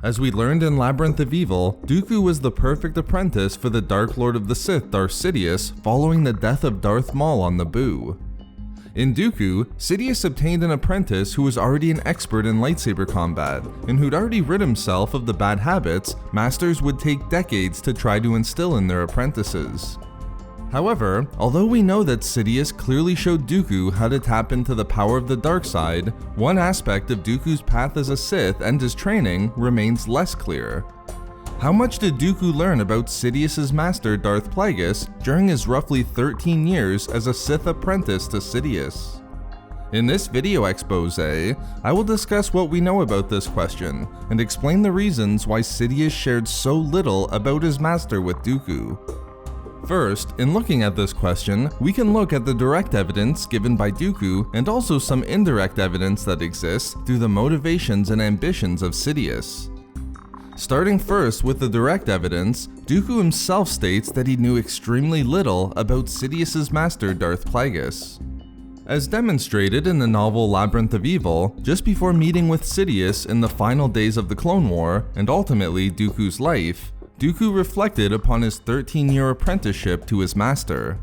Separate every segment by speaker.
Speaker 1: As we learned in Labyrinth of Evil, Dooku was the perfect apprentice for the Dark Lord of the Sith Darth Sidious following the death of Darth Maul on Naboo. In Dooku, Sidious obtained an apprentice who was already an expert in lightsaber combat, and who'd already rid himself of the bad habits masters would take decades to try to instill in their apprentices. However, although we know that Sidious clearly showed Dooku how to tap into the power of the dark side, one aspect of Dooku's path as a Sith and his training remains less clear. How much did Dooku learn about Sidious's master Darth Plagueis during his roughly 13 years as a Sith apprentice to Sidious? In this video expose, I will discuss what we know about this question and explain the reasons why Sidious shared so little about his master with Dooku. First, in looking at this question, we can look at the direct evidence given by Dooku and also some indirect evidence that exists through the motivations and ambitions of Sidious. Starting first with the direct evidence, Dooku himself states that he knew extremely little about Sidious's master Darth Plagueis. As demonstrated in the novel Labyrinth of Evil, just before meeting with Sidious in the final days of the Clone War, and ultimately Dooku's life, Dooku reflected upon his 13-year apprenticeship to his master.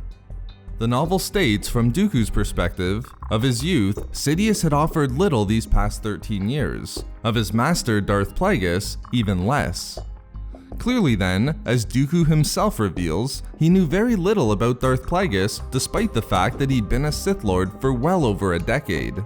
Speaker 1: The novel states, from Dooku's perspective, of his youth, Sidious had offered little these past 13 years, of his master Darth Plagueis, even less. Clearly then, as Dooku himself reveals, he knew very little about Darth Plagueis despite the fact that he'd been a Sith Lord for well over a decade.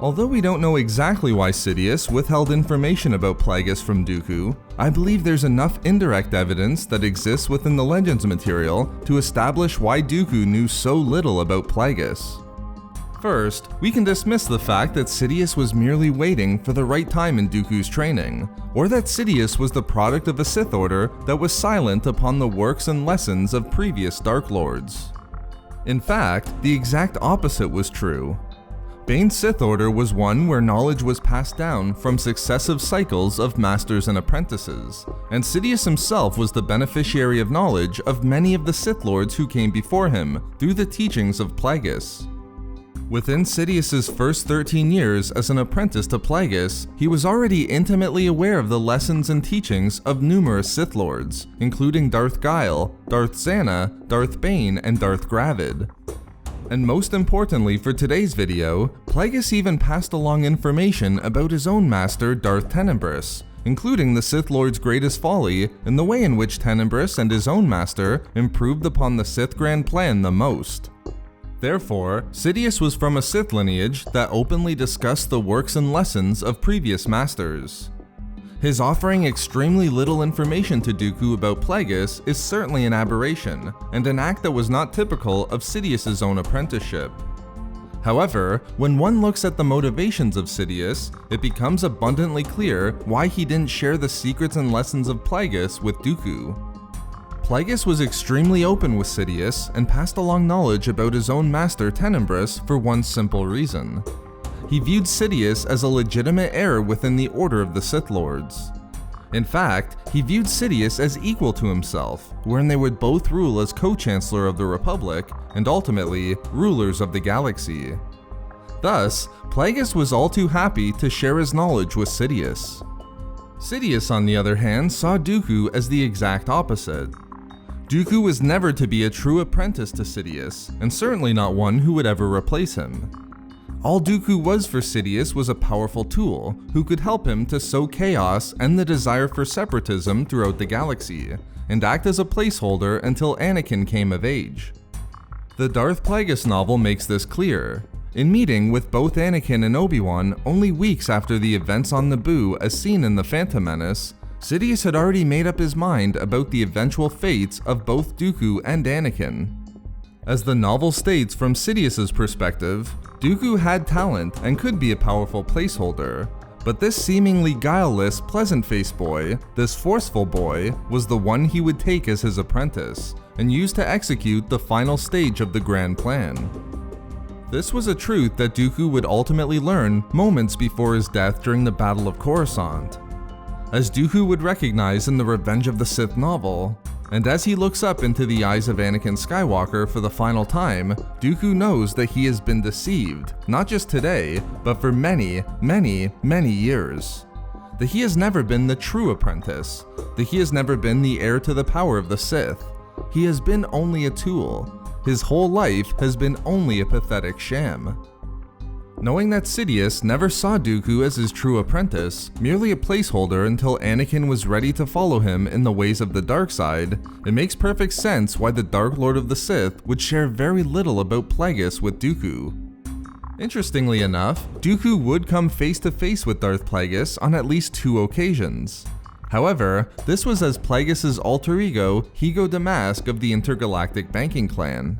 Speaker 1: Although we don't know exactly why Sidious withheld information about Plagueis from Dooku, I believe there's enough indirect evidence that exists within the Legends material to establish why Dooku knew so little about Plagueis. First, we can dismiss the fact that Sidious was merely waiting for the right time in Dooku's training, or that Sidious was the product of a Sith Order that was silent upon the works and lessons of previous Dark Lords. In fact, the exact opposite was true. Bane's Sith Order was one where knowledge was passed down from successive cycles of masters and apprentices, and Sidious himself was the beneficiary of knowledge of many of the Sith Lords who came before him through the teachings of Plagueis. Within Sidious's first 13 years as an apprentice to Plagueis, he was already intimately aware of the lessons and teachings of numerous Sith Lords, including Darth Guile, Darth Zana, Darth Bane, and Darth Gravid. And most importantly for today's video, Plagueis even passed along information about his own master Darth Tenebrous, including the Sith Lord's greatest folly and the way in which Tenebrous and his own master improved upon the Sith Grand Plan the most. Therefore, Sidious was from a Sith lineage that openly discussed the works and lessons of previous masters. His offering extremely little information to Dooku about Plagueis is certainly an aberration, and an act that was not typical of Sidious's own apprenticeship. However, when one looks at the motivations of Sidious, it becomes abundantly clear why he didn't share the secrets and lessons of Plagueis with Dooku. Plagueis was extremely open with Sidious and passed along knowledge about his own master Tenebrous for one simple reason. He viewed Sidious as a legitimate heir within the Order of the Sith Lords. In fact, he viewed Sidious as equal to himself, wherein they would both rule as co-chancellor of the Republic and ultimately rulers of the galaxy. Thus, Plagueis was all too happy to share his knowledge with Sidious. Sidious, on the other hand, saw Dooku as the exact opposite. Dooku was never to be a true apprentice to Sidious, and certainly not one who would ever replace him. All Dooku was for Sidious was a powerful tool who could help him to sow chaos and the desire for separatism throughout the galaxy, and act as a placeholder until Anakin came of age. The Darth Plagueis novel makes this clear. In meeting with both Anakin and Obi-Wan only weeks after the events on Naboo as seen in The Phantom Menace, Sidious had already made up his mind about the eventual fates of both Dooku and Anakin. As the novel states from Sidious's perspective, Dooku had talent and could be a powerful placeholder, but this seemingly guileless, pleasant-faced boy, this forceful boy, was the one he would take as his apprentice, and use to execute the final stage of the Grand Plan. This was a truth that Dooku would ultimately learn moments before his death during the Battle of Coruscant. As Dooku would recognize in the Revenge of the Sith novel, and as he looks up into the eyes of Anakin Skywalker for the final time, Dooku knows that he has been deceived, not just today, but for many, many, many years. that he has never been the true apprentice, that he has never been the heir to the power of the Sith. He has been only a tool. His whole life has been only a pathetic sham. Knowing that Sidious never saw Dooku as his true apprentice, merely a placeholder until Anakin was ready to follow him in the ways of the dark side, it makes perfect sense why the Dark Lord of the Sith would share very little about Plagueis with Dooku. Interestingly enough, Dooku would come face to face with Darth Plagueis on at least 2 occasions. However, this was as Plagueis' alter ego, Higo Damask of the Intergalactic Banking Clan.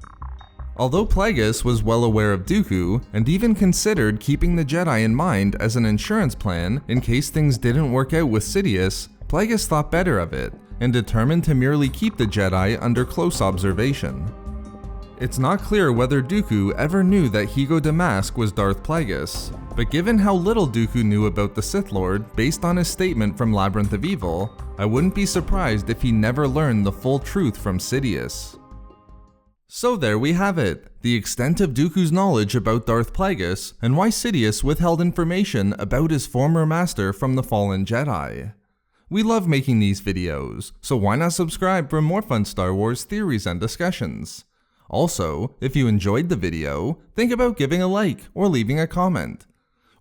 Speaker 1: Although Plagueis was well aware of Dooku, and even considered keeping the Jedi in mind as an insurance plan in case things didn't work out with Sidious, Plagueis thought better of it, and determined to merely keep the Jedi under close observation. It's not clear whether Dooku ever knew that Higo Damask was Darth Plagueis, but given how little Dooku knew about the Sith Lord based on his statement from Labyrinth of Evil, I wouldn't be surprised if he never learned the full truth from Sidious. So there we have it, the extent of Dooku's knowledge about Darth Plagueis and why Sidious withheld information about his former master from the fallen Jedi. We love making these videos, so why not subscribe for more fun Star Wars theories and discussions? Also, if you enjoyed the video, think about giving a like or leaving a comment.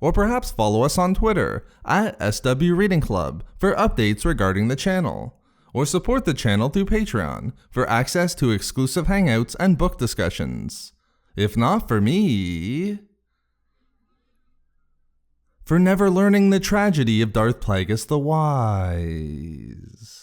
Speaker 1: Or perhaps follow us on Twitter at SW Reading Club for updates regarding the channel. Or support the channel through Patreon for access to exclusive hangouts and book discussions. If not for me, for never learning the tragedy of Darth Plagueis the Wise.